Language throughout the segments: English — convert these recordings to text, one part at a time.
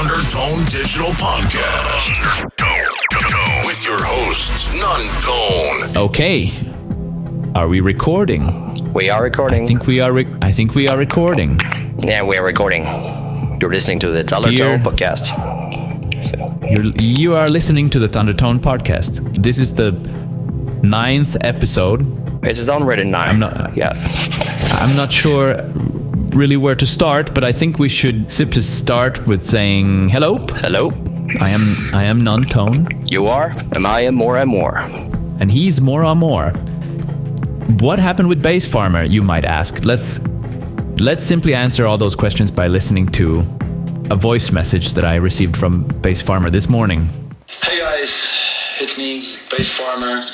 Thundertone Digital Podcast. With your hosts, None-Tone. Okay. Are we recording? We are recording. I think we are recording. Yeah, we are recording. You're listening to the Thundertone podcast. You are listening to the Thundertone podcast. This is the 9th episode. It's already 9. I'm not sure really where to start, but I think we should simply start with saying hello. Hello. I am None-Tone. You are, and I am Mora Amor. And he's Mora Amor. What happened with Bassfarmer, you might ask? Let's simply answer all those questions by listening to a voice message that I received from Bassfarmer this morning. Hey guys, it's me, Bassfarmer.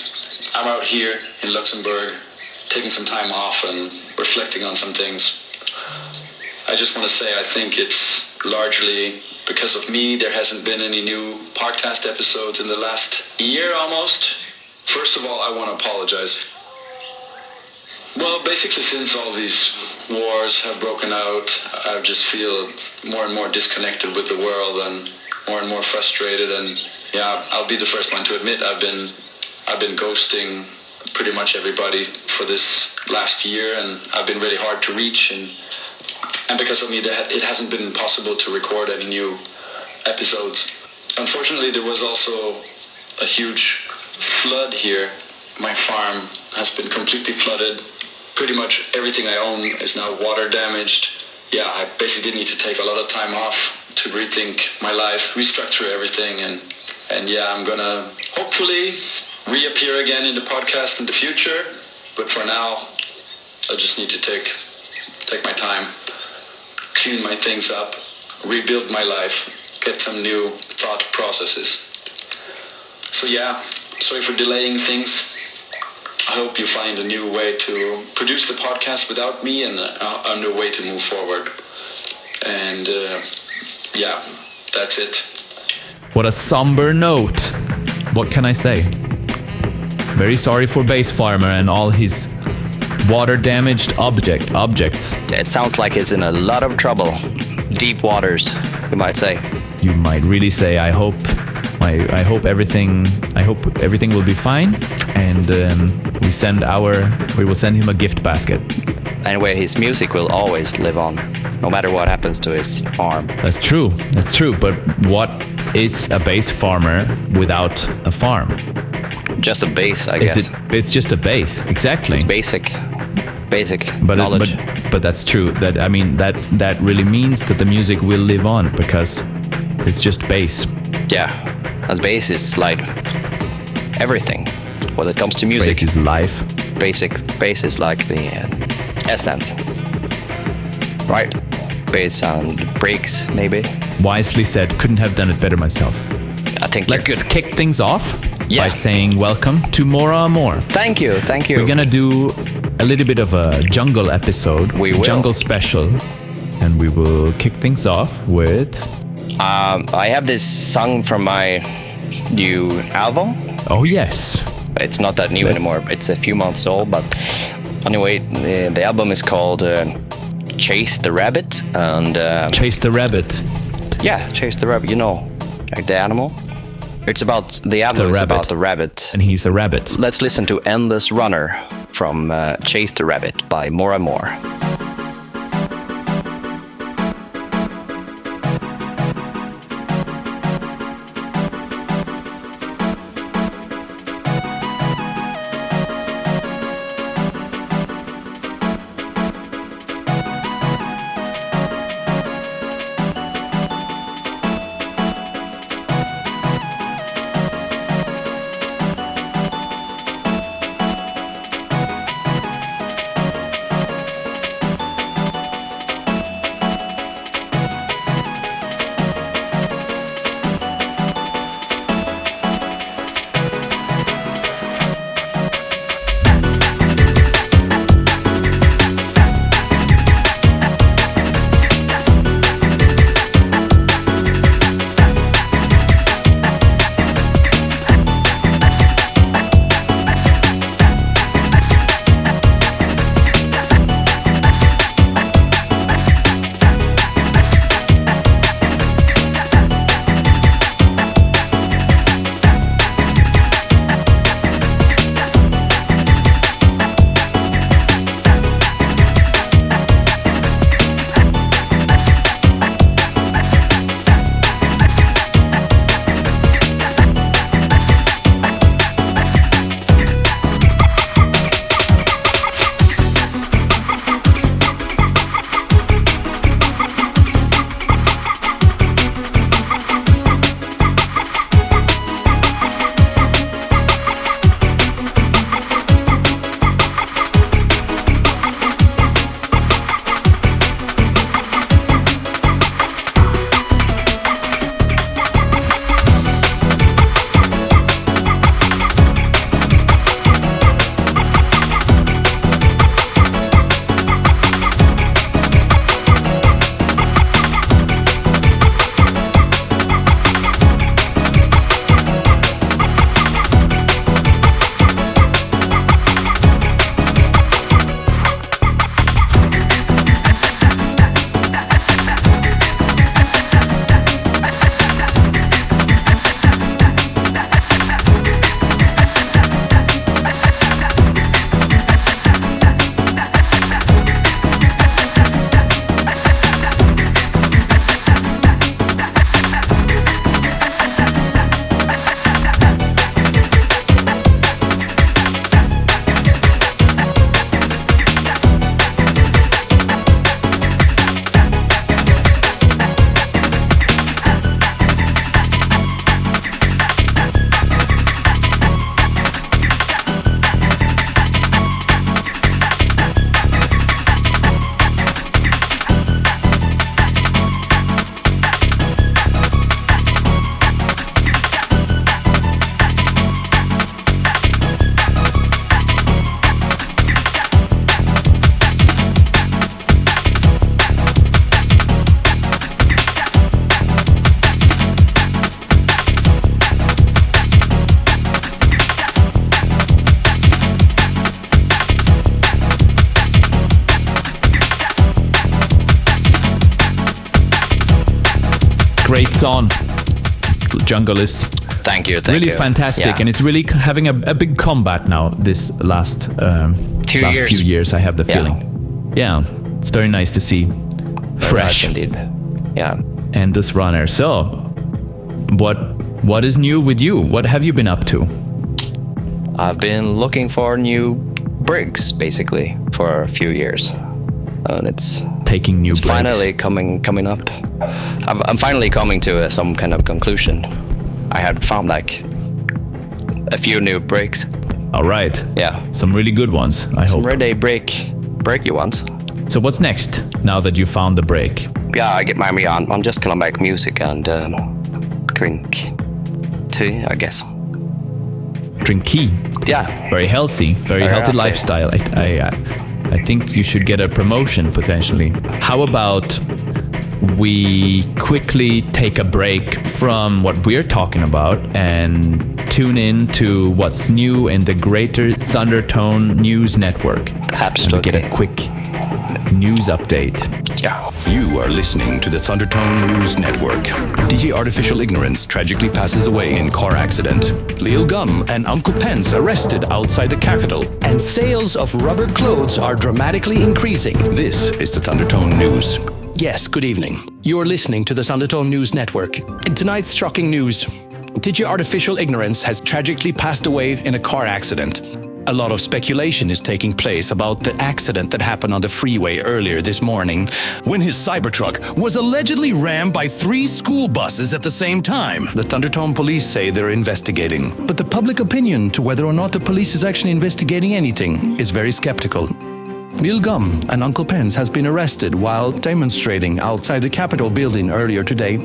I'm out here in Luxembourg, taking some time off and reflecting on some things. I just want to say I think it's largely because of me there hasn't been any new podcast episodes in the last year almost. First of all, I want to apologize. Well, basically since all these wars have broken out, I just feel more and more disconnected with the world and more frustrated. And yeah, I'll be the first one to admit I've been ghosting pretty much everybody for this last year, and I've been really hard to reach. And because of me, it hasn't been possible to record any new episodes. Unfortunately, there was also a huge flood here. My farm has been completely flooded. Pretty much everything I own is now water damaged. Yeah, I basically need to take a lot of time off to rethink my life, restructure everything, and yeah, I'm gonna hopefully reappear again in the podcast in the future. But for now, I just need to take my time, clean my things up, rebuild my life, get some new thought processes. So yeah, sorry for delaying things. I hope you find a new way to produce the podcast without me and a new way to move forward. And yeah, that's it. What a somber note. What can I say? Very sorry for Bassfarmer and all his water-damaged objects. It sounds like it's in a lot of trouble. Deep waters, you might say. You might really say, I hope everything will be fine, and we will send him a gift basket. Anyway, his music will always live on, no matter what happens to his farm. That's true. But what is a Bassfarmer without a farm? Just a bass, I guess. It's just a bass, exactly. It's basic knowledge. But that's true. That really means that the music will live on because it's just bass. Yeah, as bass is like everything when it comes to music. Bass is life. Bass is like the essence, right? Bass and breaks, maybe. Wisely said. Couldn't have done it better myself. I think Let's kick things off by Yeah. saying welcome to Mora Amor. Thank you. We're gonna do a little bit of a jungle episode. We will. Jungle special. And we will kick things off with... I have this song from my new album. Oh, yes. It's not that new anymore. It's a few months old, but anyway, the album is called Chase the Rabbit. And Chase the Rabbit. yeah, Chase the Rabbit, like the animal. It's about, the album is about the rabbit. And he's a rabbit. Let's listen to Endless Runner from Chase the Rabbit by Mora Amor. great song. Jungle is Thank you. really fantastic, Yeah. and it's really having a big comeback now. This last few years, I have the feeling. Yeah, it's very nice to see fresh indeed. Yeah. Endless Runner. So, what is new with you? What have you been up to? I've been looking for new brigs basically for a few years, and it's Taking new breaks. finally coming up. I'm finally coming to some kind of conclusion. I had found like a few new breaks. All right. Yeah, Some really good ones, I some hope. really breaky ones. So what's next now that you found the break? Yeah, I get my I'm just gonna make music and drink tea, I guess. Drink key. Yeah, Very healthy healthy. lifestyle. I think you should get a promotion potentially. How about we quickly take a break from what we're talking about and tune in to what's new in the greater Thundertone news network. absolutely. And get a quick news update. Yeah. You are listening to the Thundertone News Network. DJ Artificial Ignorance tragically passes away in car accident. Lil Gum and Uncle Pence arrested outside the capital. And sales of rubber clothes are dramatically increasing. This is the Thundertone News. Yes, good evening. You're listening to the Thundertone News Network. In tonight's shocking news, DJ Artificial Ignorance has tragically passed away in a car accident. A lot of speculation is taking place about the accident that happened on the freeway earlier this morning, when his Cybertruck was allegedly rammed by 3 school buses at the same time. The Thundertone police say they're investigating, but the public opinion to whether or not the police is actually investigating anything is very skeptical. Lil Gum and Uncle Pence has been arrested while demonstrating outside the Capitol building earlier today.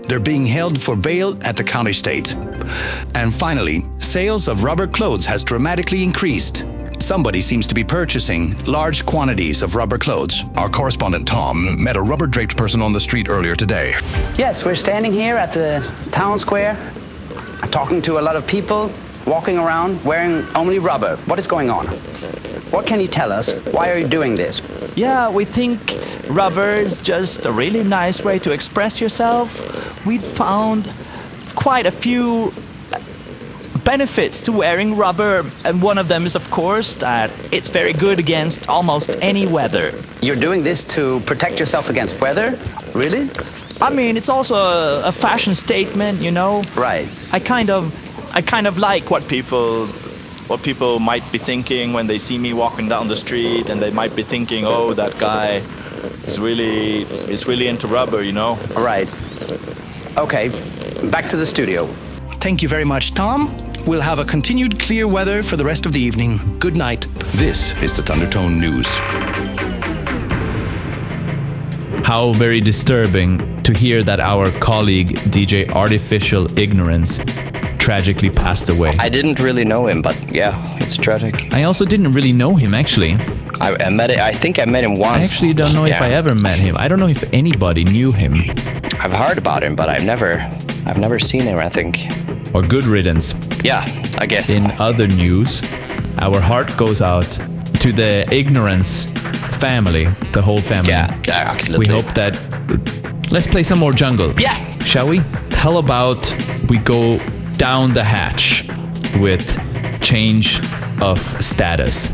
They're being held for bail at the county state. And finally, sales of rubber clothes has dramatically increased. Somebody seems to be purchasing large quantities of rubber clothes. Our correspondent Tom met a rubber-draped person on the street earlier today. Yes, we're standing here at the town square, talking to a lot of people, walking around, wearing only rubber. What is going on? What can you tell us? Why are you doing this? Yeah, we think rubber is just a really nice way to express yourself. We'd found quite a few benefits to wearing rubber, and one of them is, of course, that it's very good against almost any weather. You're doing this to protect yourself against weather? Really? I mean, it's also a fashion statement, you know? Right. I kind of like what people might be thinking when they see me walking down the street, and they might be thinking, oh, that guy is really into rubber, you know? Right. Okay, back to the studio. Thank you very much, Tom. We'll have a continued clear weather for the rest of the evening. Good night. This is the Thundertone News. How very disturbing to hear that our colleague DJ Artificial Ignorance tragically passed away. I didn't really know him, but yeah, it's tragic. I also didn't really know him, actually. I think I met him once. I actually don't know if I ever met him. I don't know if anybody knew him. I've heard about him, but I've never seen him, I think. Or good riddance. Yeah, I guess. In other news, our heart goes out to the Ignorance family, the whole family. Yeah, absolutely. We hope that... Let's play some more jungle. Yeah. Shall we? How about we go down the hatch with change of status?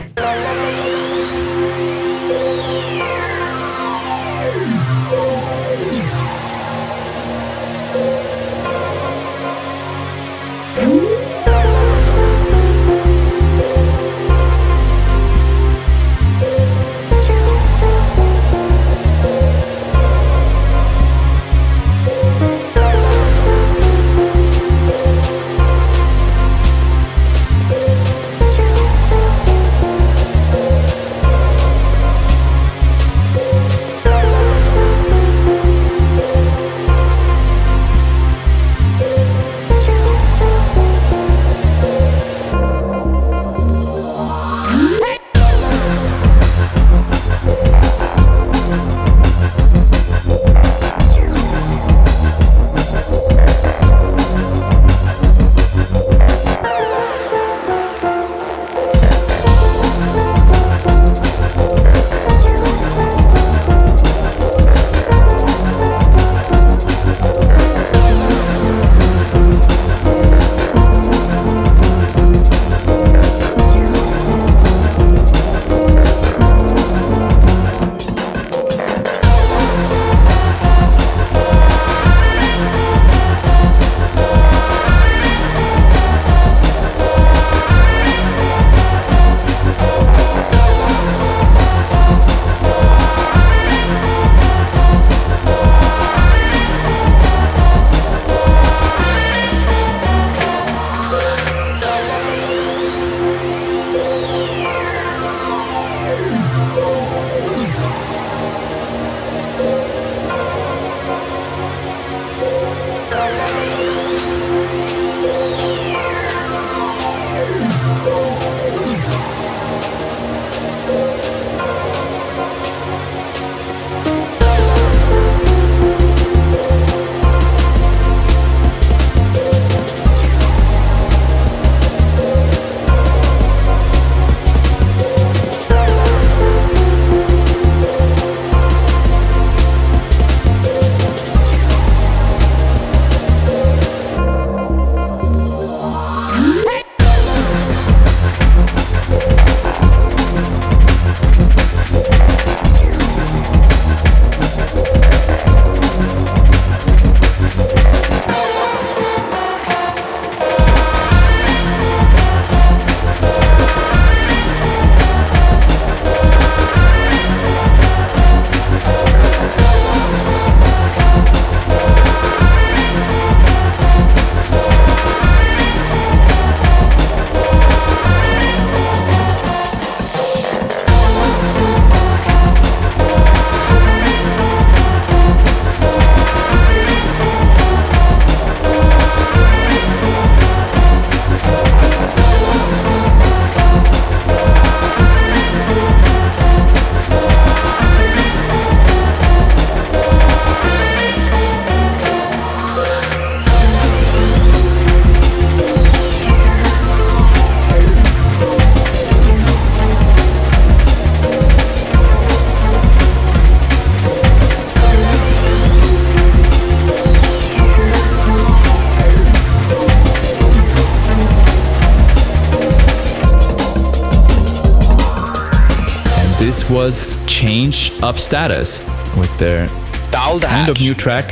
was Change of Status with their Down the kind of hatch. new track,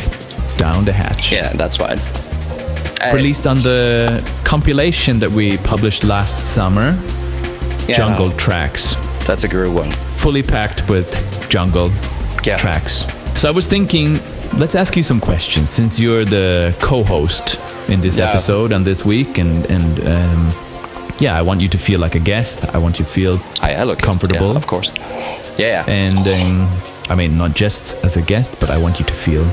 Down the Hatch. Yeah, that's right. Released on the compilation that we published last summer, Yeah, Jungle no, Tracks. that's a good one. Fully packed with jungle Yeah. tracks. So I was thinking, let's ask you some questions since you're the co-host in this Yeah. episode and this week, and yeah, I want you to feel like a guest. I want you to feel I look comfortable. yeah, of course. Yeah. And I mean, not just as a guest, but I want you to feel,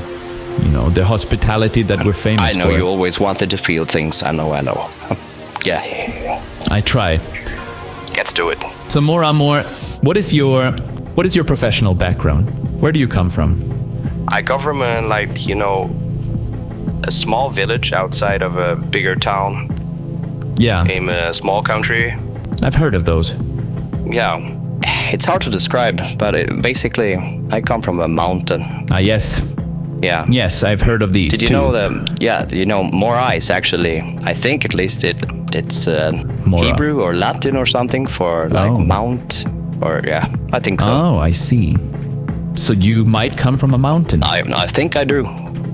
you know, the hospitality that we're famous I know for. you always wanted to feel things. I know. Yeah. I try. Let's do it. So Mora Amor, what is your professional background? Where do you come from? I come from a small village outside of a bigger town Yeah, in a small country. I've heard of those. Yeah. It's hard to describe, but basically, I come from a mountain. Yes. Yeah. Yes, I've heard of these Did you too. know Mora is actually, I think at least it's Mora. Hebrew or Latin or something for like Oh. mount, or yeah, I think so. Oh, I see. So you might come from a mountain. I think I do.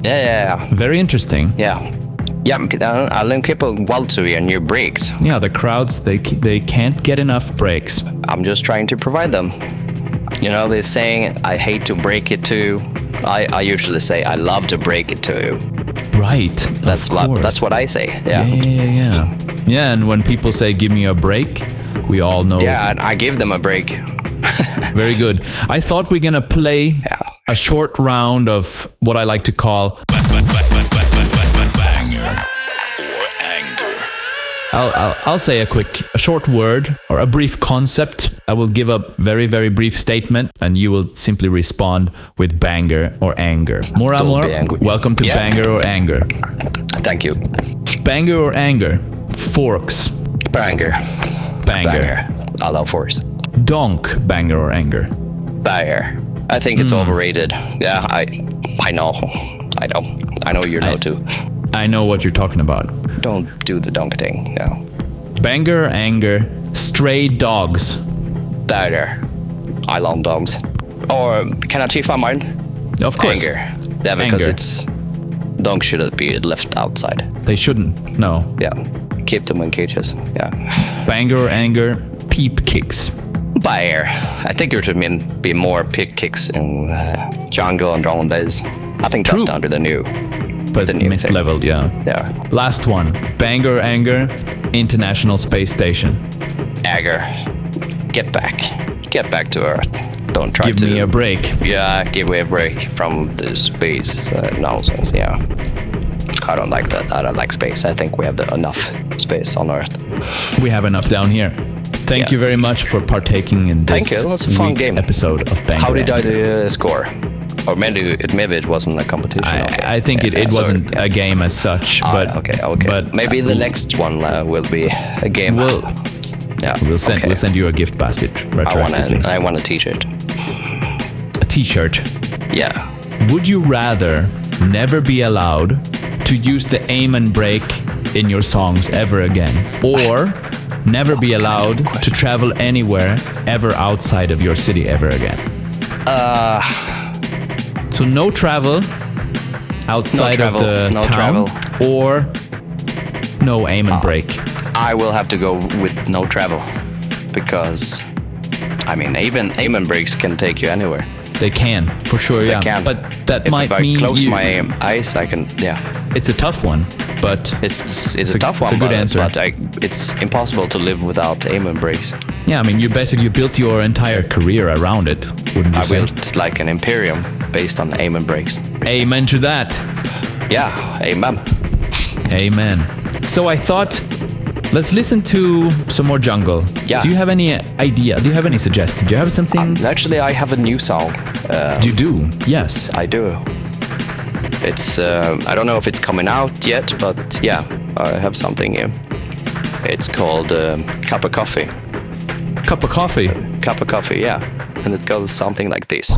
Yeah. Very interesting. Yeah. Alle people want to hear new breaks. Yeah, the crowds, they can't get enough breaks. I'm just trying to provide them. You know, they're saying, I hate to break it to you. I usually say, I love to break it to you. Right. That's what I say. Yeah. Yeah. Yeah, and when people say, give me a break, we all know. Yeah, and I give them a break. Very good. I thought we're going to play Yeah. a short round of what I like to call Banger or anger. I'll say a short word or a brief concept. I will give a very, very brief statement, and you will simply respond with banger or anger. Mora Don't Amor, be angry. welcome to Yeah. Banger or Anger. Thank you. Banger or anger? Forks. Banger. Banger. I love force. Donk. Banger or anger? Banger. I think it's overrated. Yeah, I know. I know you know too. I know what you're talking about. Don't do the donk thing. Yeah. Banger or anger? Stray dogs. Banger. I love dogs. Or can I change my mind? Of course. Anger. Yeah, because Anger. it's dogs shouldn't be left outside. They shouldn't. No. Yeah. Keep them in cages. Yeah. Banger or anger? Peep kicks. Banger. I think there should be more pig kicks in jungle and drum days. I think that's True. down to the new. But The new mixed thing. level, yeah. Yeah. Last one. Banger or anger? International Space Station. Anger. Get back to Earth. Don't try Give to. me a break. Yeah, give me a break from the space nonsense. Yeah. I don't like that. I don't like space. I think we have enough space on Earth. We have enough down here. Thank Yeah. you very much for partaking in this Thank you. It was a fun week's game. episode of Banger. How did I Anger. score? Or maybe it wasn't a competition. Okay. I think it Yeah, wasn't sorry. a game as such, Ah, but okay. But Maybe the next one will be a game. Yeah. We'll okay. send you a gift basket retroactively. I want a t-shirt. A T-shirt. Yeah. Would you rather never be allowed to use the aim and break in your songs ever again, or never be allowed to travel anywhere ever outside of your city ever again? So no travel outside travel, of the no town, travel. or no aim and break. I will have to go with no travel, because I mean even aim and breaks can take you anywhere. They can, for sure, They yeah. can. But that if might I mean close you, my eyes, I can. Yeah, it's a tough one, but it's a tough one. It's a good answer. But it's impossible to live without aim and breaks. yeah, I mean, you basically built your entire career around it, wouldn't you I say? built like an imperium based on aim and breaks. Amen to that. Yeah, amen. Amen. So I thought, let's listen to some more jungle. Yeah. Do you have any idea? Do you have any suggestions? Do you have something? Actually, I have a new song. You do? Yes. I do. It's I don't know if it's coming out yet, but yeah, I have something here. It's called Cup of Coffee. Cup of coffee. Cup of Coffee, yeah. And it goes something like this.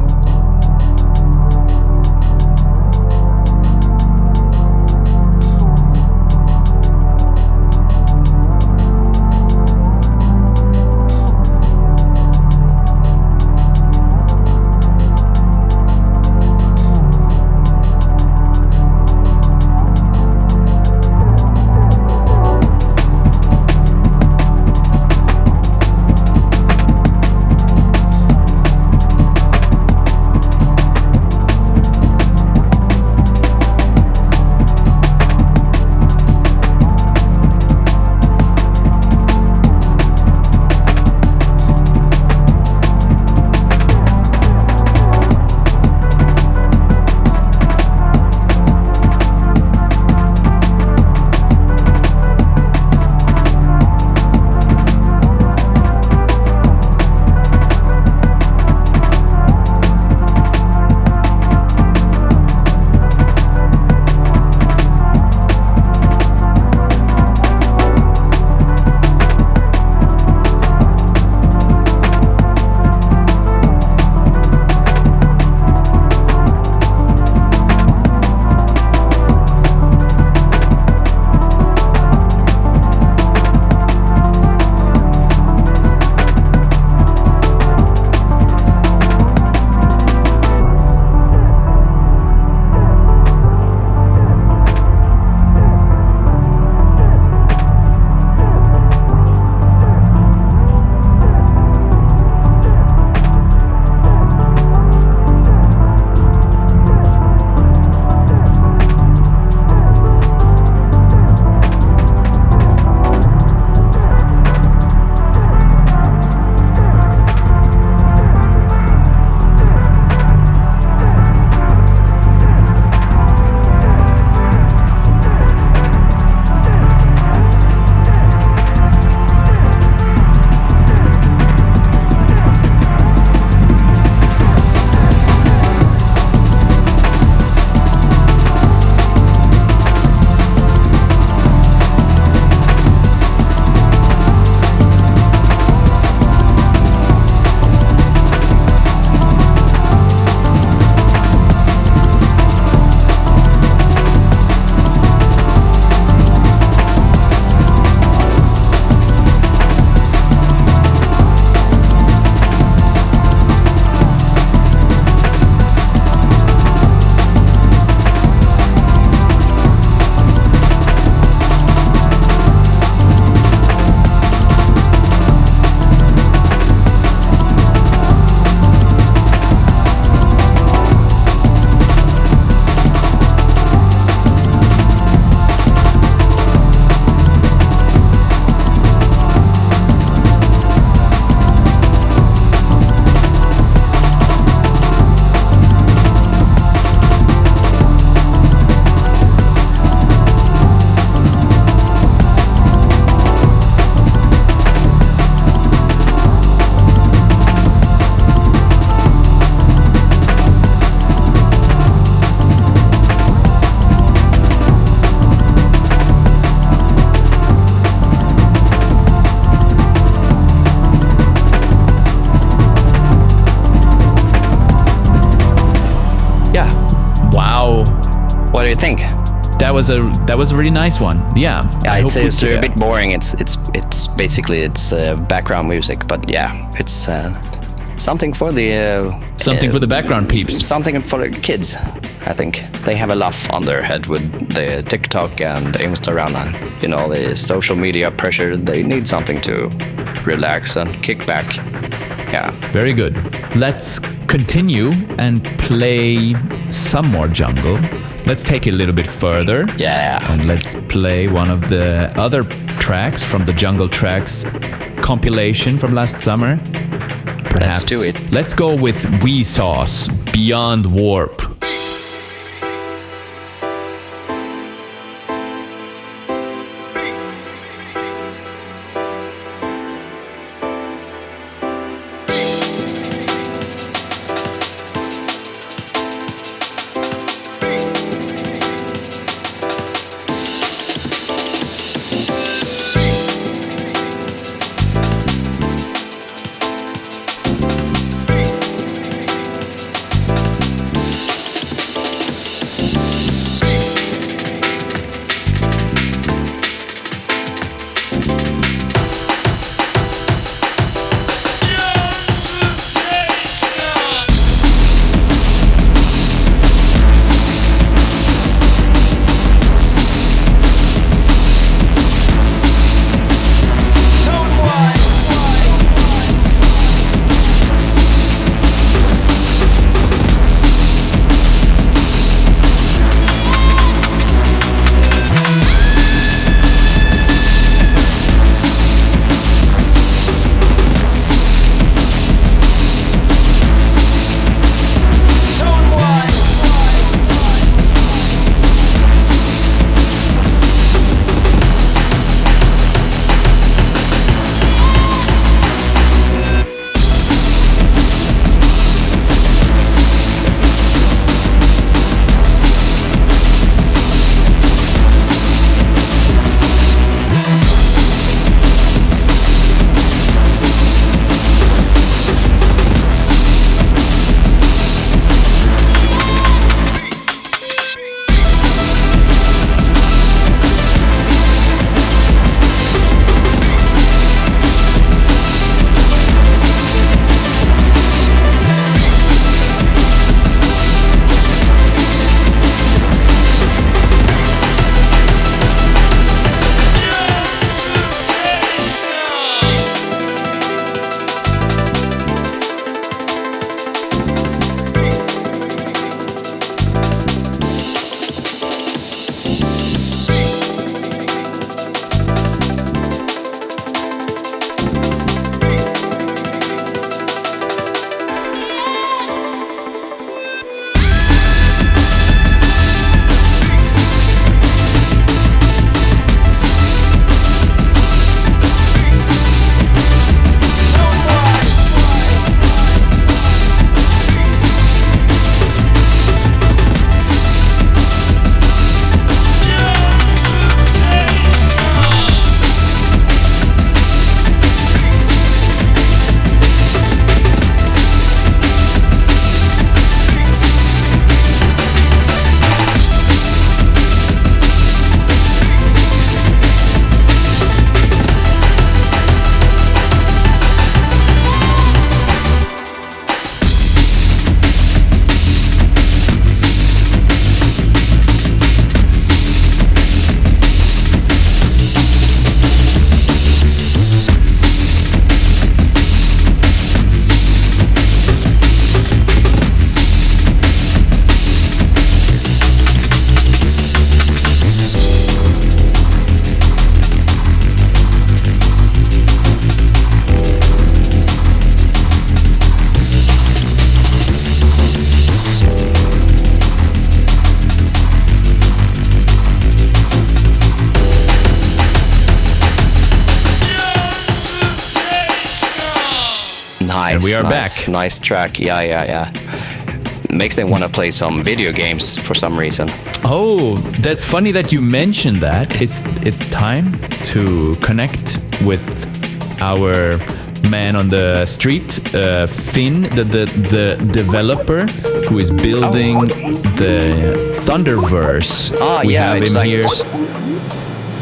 you think? That was a really nice one. Yeah. Yeah, I hope we it's could, a bit boring. It's basically background music, but yeah, it's something for the something for the background peeps. something for the kids. I think they have a laugh on their head with the TikTok and Instagram and the social media pressure. They need something to relax and kick back. Yeah. Very good. Let's continue and play some more jungle. Let's take it a little bit further. Yeah. And let's play one of the other tracks from the Jungle Tracks compilation from last summer. Perhaps. Let's do it. Let's go with WiiSauce, Beyond Warp. Nice. And we are back. back. Nice track. Yeah. Makes them want to play some video games for some reason. Oh, that's funny that you mentioned that. It's time to connect with our man on the street, Finn, the developer who is building the Thunderverse. We have him here.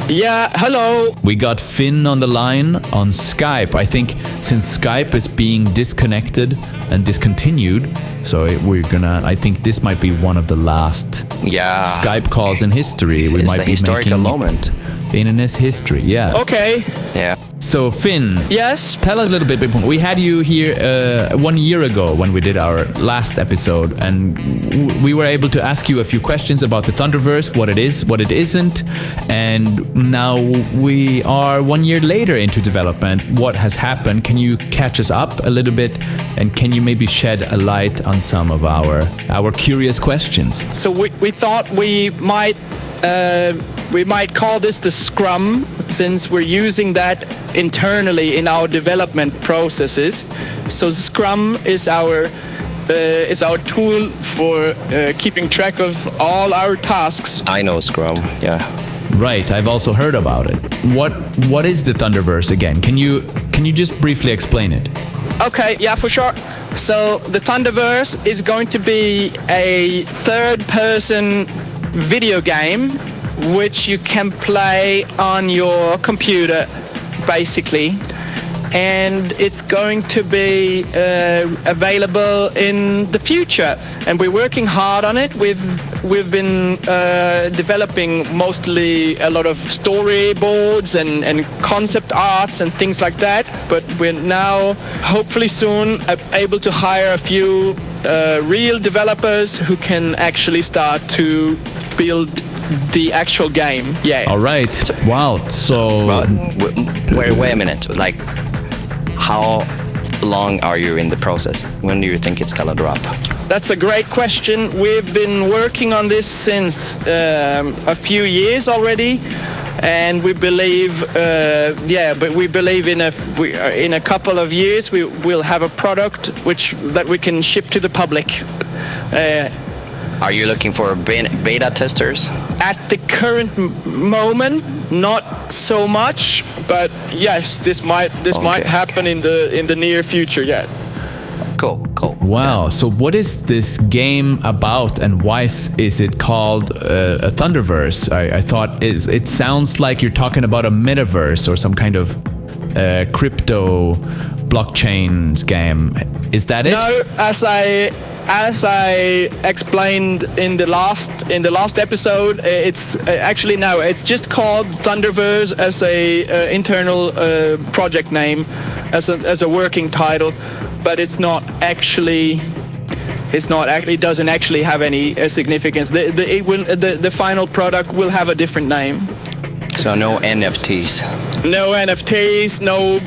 Yeah, hello. We got Finn on the line on Skype. I think since Skype is being disconnected and discontinued, so I think this might be one of the last Skype calls in history. We might be historical moment in his history. Yeah. Okay. Yeah. So Finn, yes, tell us a little bit. We had you here 1 year ago when we did our last episode, and we were able to ask you a few questions about the Thunderverse, what it is, what it isn't, and now we are 1 year later into development. What has happened? Can you catch us up a little bit, and can you maybe shed a light on some of our curious questions? So we thought we might call this the SCRUM, since we're using that internally in our development processes. So SCRUM is our tool for keeping track of all our tasks. I know Scrum, yeah. Right, I've also heard about it. What is the Thunderverse again? Can you just briefly explain it? Okay, yeah, for sure. So the Thunderverse is going to be a third-person video game which you can play on your computer, basically, and it's going to be available in the future, and we're working hard on it. We've been developing mostly a lot of storyboards and concept arts and things like that, but we're now hopefully soon able to hire a few real developers who can actually start to build the actual game. Yeah. All right. Wow. So wait a minute. Like, how long are you in the process? When do you think it's gonna drop? That's a great question. We've been working on this since a few years already, and we believe, but we believe in a couple of years we will have a product that we can ship to the public. Are you looking for beta testers? At the current moment, not so much, but yes, this might happen in the near future. Yeah. Cool. Wow. So what is this game about, and why is it called a Thunderverse? I thought it sounds like you're talking about a metaverse or some kind of crypto blockchain game. Is that it? No, as I explained in the last episode, it's actually no. It's just called Thunderverse as a internal project name, as a working title, but it doesn't actually have any significance. The final product will have a different name. So no NFTs. No NFTs, no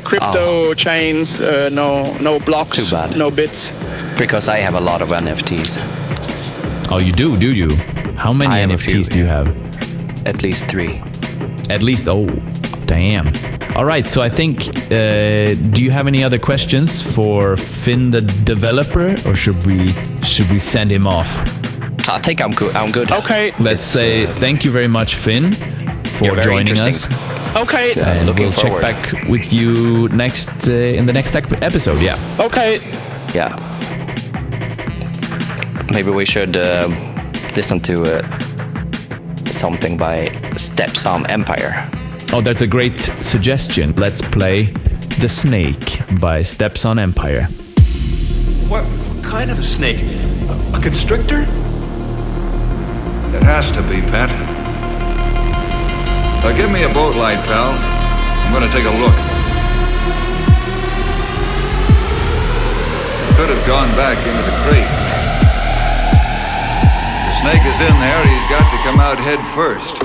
crypto chains, no blocks, too bad. No bits. Because I have a lot of NFTs. Oh, you do you? How many NFTs do you have? At least 3. At least, oh, damn. All right, so I think, do you have any other questions for Finn the developer, or should we send him off? I think I'm good. Okay. Let's say thank you very much, Finn, for joining us. Okay. And we'll check back with you next in the next episode. Yeah. Okay. Yeah. Maybe we should listen to something by Stepson Empire. Oh, that's a great suggestion. Let's play The Snake by Stepson Empire. What kind of a snake? A constrictor? It has to be, Pat. Now give me a boat light, pal. I'm gonna take a look. Could have gone back into the crate. The snake is in there. He's got to come out head first.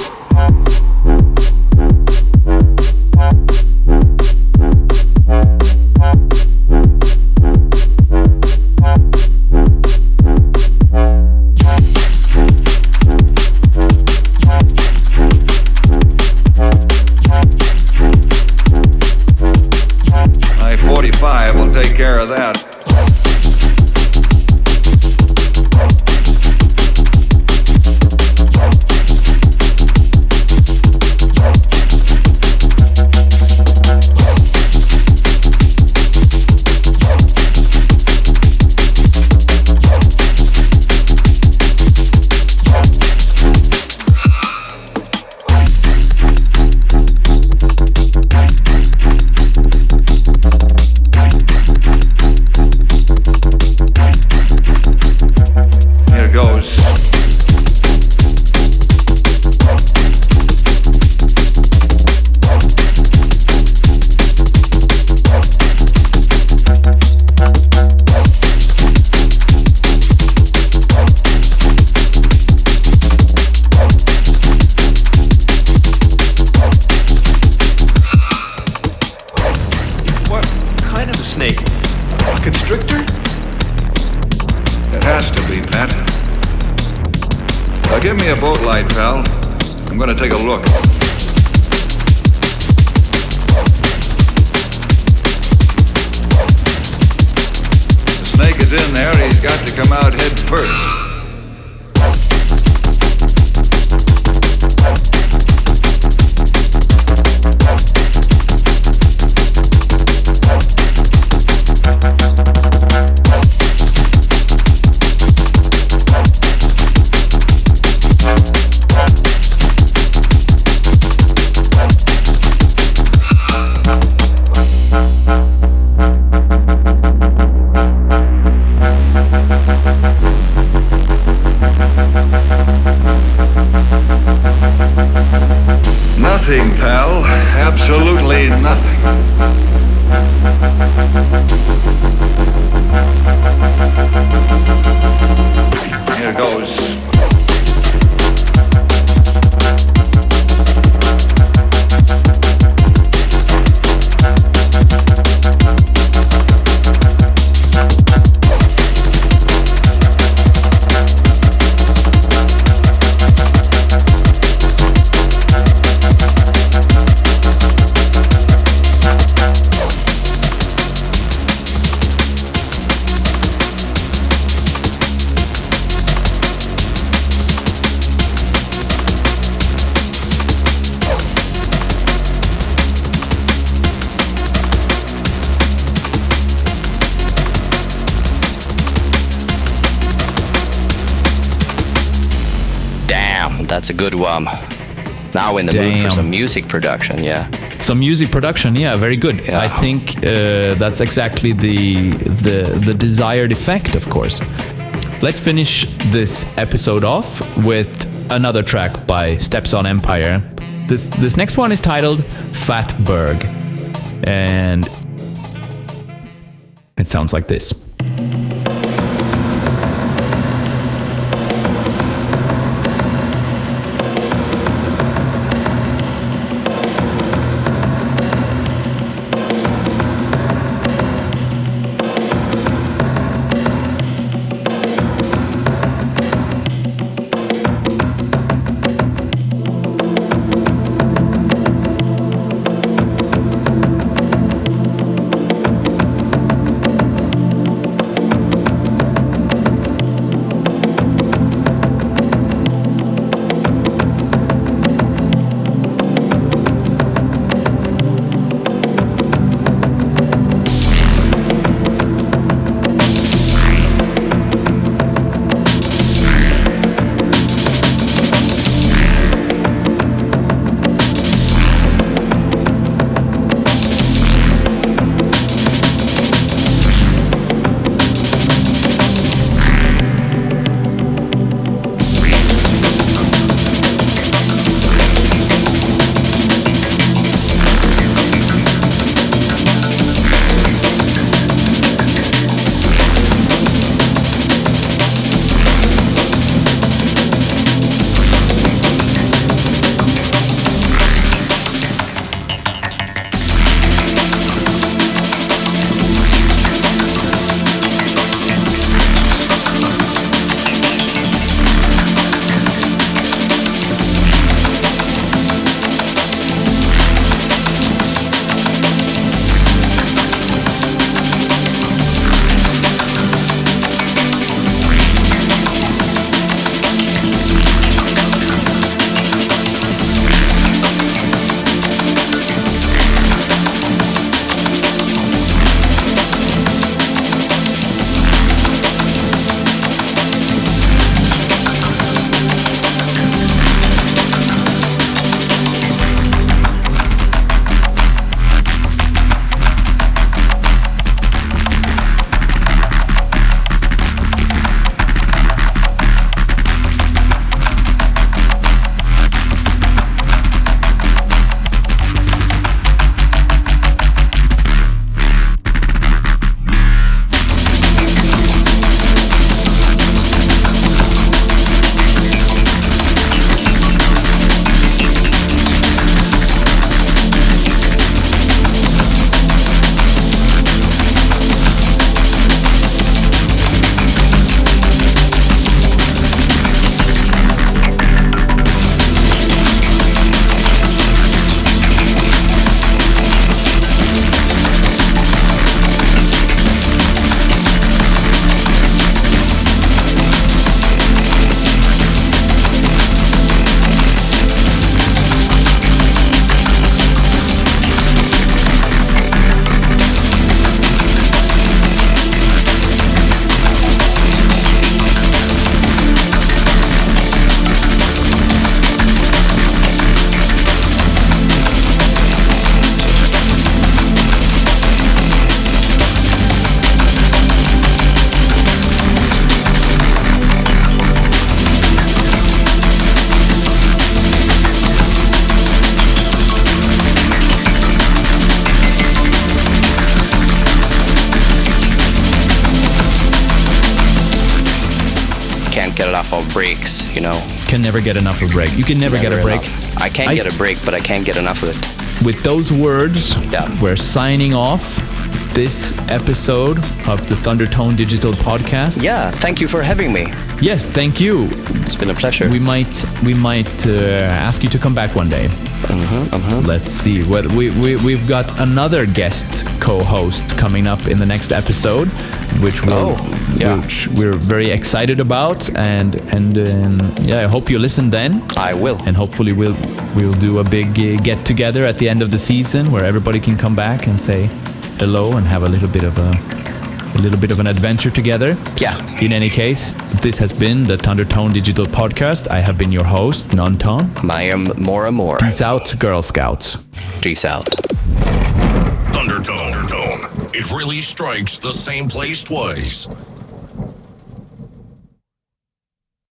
I-45 will take care of that. has to be, Pat. Give me a boat light, pal. I'm gonna take a look. The snake is in there. He's got to come out head first. Nothing, pal. Absolutely nothing. Here goes. That's a good one. Now in the mood for some music production, yeah. Some music production, yeah, very good. Yeah. I think that's exactly the desired effect, of course. Let's finish this episode off with another track by Steps on Empire. This next one is titled Phatburg, and it sounds like this. can't get enough of breaks, you know. Can never get enough of a break. You can never get a break. I can't get a break, but I can't get enough of it. With those words, Yeah. we're signing off this episode of the Thundertone Digital Podcast. Yeah, thank you for having me. Yes, thank you. It's been a pleasure. We might ask you to come back one day. Let's see. We've got another guest co-host coming up in the next episode, which we're very excited about, and I hope you listen then. I will. And hopefully we'll do a big get together at the end of the season where everybody can come back and say hello and have a little bit of an adventure together. Yeah. In any case, this has been the Thundertone Digital Podcast. I have been your host, None-Tone. I am Mora Amor. Peace out, Girl Scouts. Peace out. Thundertone. It really strikes the same place twice.